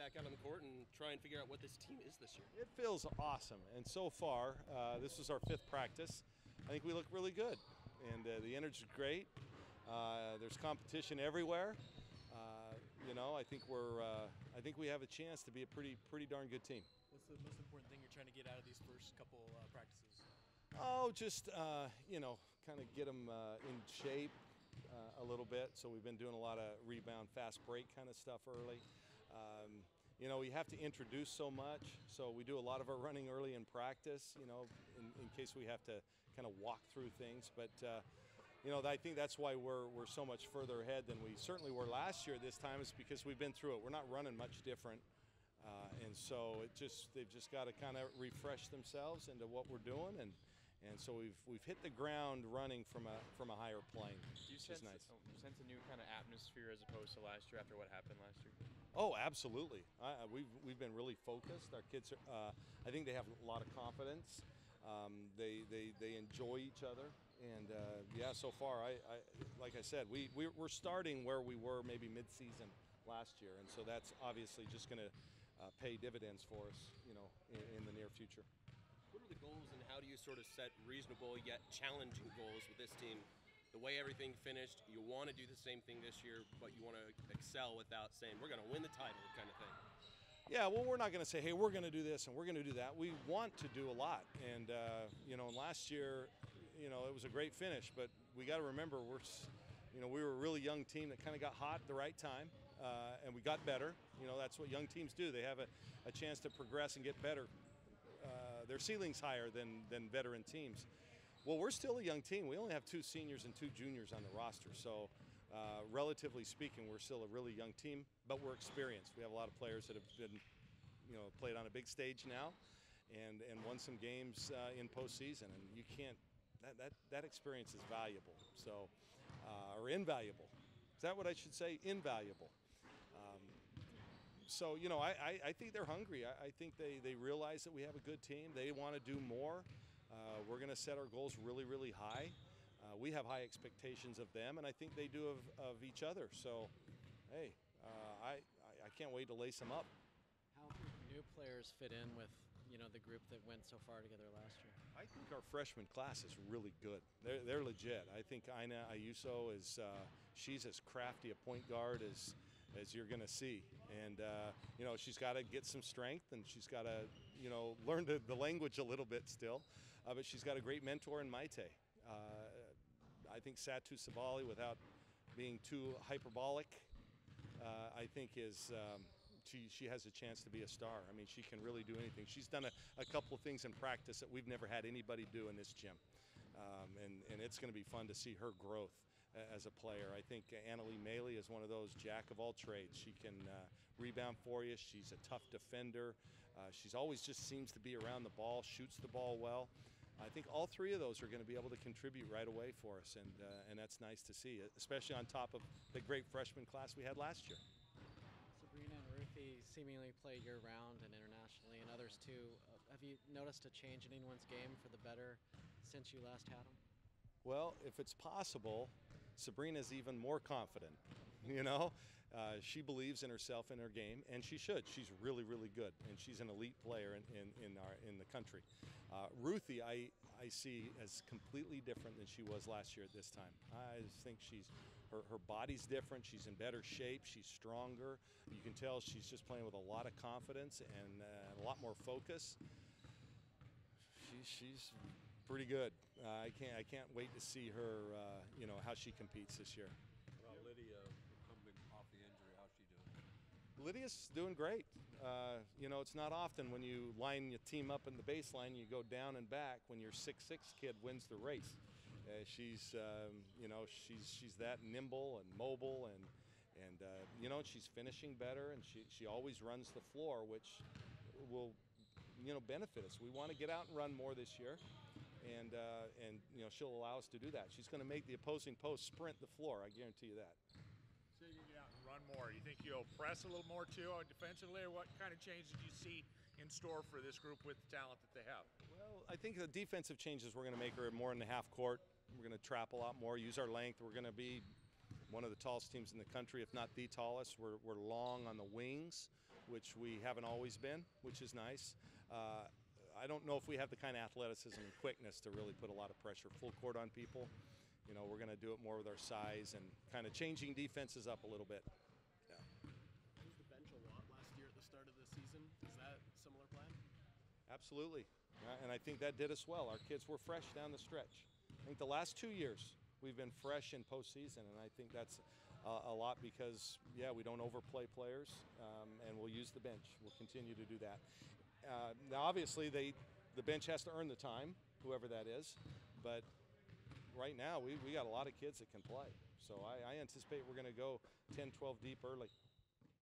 back out on the court and try and figure out what this team is this year? It feels awesome, and so far, this was our 5th practice. I think we look really good, and the energy is great. There's competition everywhere. I think we have a chance to be a pretty darn good team. What's the most important thing you're trying to get out of these first couple practices? Oh, just kind of get them in shape a little bit. So we've been doing a lot of rebound, fast break kind of stuff early. We have to introduce so much, so we do a lot of our running early in practice, in case we have to kind of walk through things. But, I think that's why we're so much further ahead than we certainly were last year this time, is because we've been through it. We're not running much different. And so they've just got to kind of refresh themselves into what we're doing, and so we've hit the ground running from a higher plane. Do you sense, nice. Sense a new kind of atmosphere as opposed to last year after what happened last year? Oh, absolutely. We've been really focused. Our kids are, I think they have a lot of confidence. They enjoy each other, and so far, like I said, we're starting where we were maybe mid-season last year, and so that's obviously just going to pay dividends for us, in the near future. What are the goals, and how do you sort of set reasonable yet challenging goals with this team? The way everything finished, you want to do the same thing this year, but you want to excel without saying we're going to win the title kind of thing. Yeah, well, we're not going to say, hey, we're going to do this and we're going to do that. We want to do a lot, and last year, it was a great finish, but we got to remember we were a really young team that kind of got hot at the right time, and we got better. That's what young teams do. They have a chance to progress and get better. Their ceiling's higher than veteran teams. Well, we're still a young team. We only have 2 seniors and 2 juniors on the roster, so relatively speaking, we're still a really young team, but we're experienced. We have a lot of players that have been, played on a big stage now, and won some games in postseason, and you can't. That experience is valuable, so or invaluable. Is that what I should say? Invaluable. I think they're hungry. I think they realize that we have a good team. They want to do more. We're going to set our goals really, really high. We have high expectations of them, and I think they do of each other. So, hey, I can't wait to lace them up. How do new players fit in with the group that went so far together last year? I think our freshman class is really good. They're legit. I think Ina Ayuso is she's as crafty a point guard as you're going to see, and she's got to get some strength, and she's got to learn the language a little bit still, but she's got a great mentor in Maite. I think Satu Sabali, without being too hyperbolic, I think is she has a chance to be a star. I mean, she can really do anything. She's done a couple of things in practice that we've never had anybody do in this gym, and it's going to be fun to see her growth as a player. I think Annalie Maley is one of those jack of all trades. She can rebound for you. She's a tough defender. She's always just seems to be around the ball, shoots the ball well. I think all 3 of those are going to be able to contribute right away for us, and that's nice to see, especially on top of the great freshman class we had last year. Sabrina and Ruthie seemingly play year-round and internationally, and others too. Have you noticed a change in anyone's game for the better since you last had them? Well, if it's possible, Sabrina's even more confident. She believes in herself and her game, and she should. She's really, really good, and she's an elite player in the country. Ruthie, I see as completely different than she was last year at this time. I just think her body's different. She's in better shape. She's stronger. You can tell she's just playing with a lot of confidence and a lot more focus. She's pretty good. I can't wait to see her, how she competes this year. Well, Lydia, coming off the injury, how's she doing? Lydia's doing great. It's not often when you line your team up in the baseline, you go down and back when your 6'6" kid wins the race. She's that nimble and mobile, and she's finishing better, and she always runs the floor, which will benefit us. We want to get out and run more this year, and she'll allow us to do that. She's going to make the opposing post sprint the floor. I guarantee you that. So you can get out and run more. You think you'll press a little more too defensively, or what kind of changes do you see in store for this group with the talent that they have? Well, I think the defensive changes we're going to make are more in the half court. We're going to trap a lot more, use our length. We're going to be one of the tallest teams in the country, if not the tallest. We're long on the wings. which we haven't always been, which is nice. I don't know if we have the kind of athleticism and quickness to really put a lot of pressure full court on people. You know, we're going to do it more with our size and kind of changing defenses up a little bit. Yeah. Used the bench a lot last year at the start of the season. Is that a similar plan? Absolutely. And I think that did us well. Our kids were fresh down the stretch. I think the last 2 years we've been fresh in postseason, and I think that's a lot because, yeah, we don't overplay players, and we'll use the bench. We'll continue to do that. Now, obviously, the bench has to earn the time, whoever that is, but right now we got a lot of kids that can play. So I anticipate we're going to go 10, 12 deep early.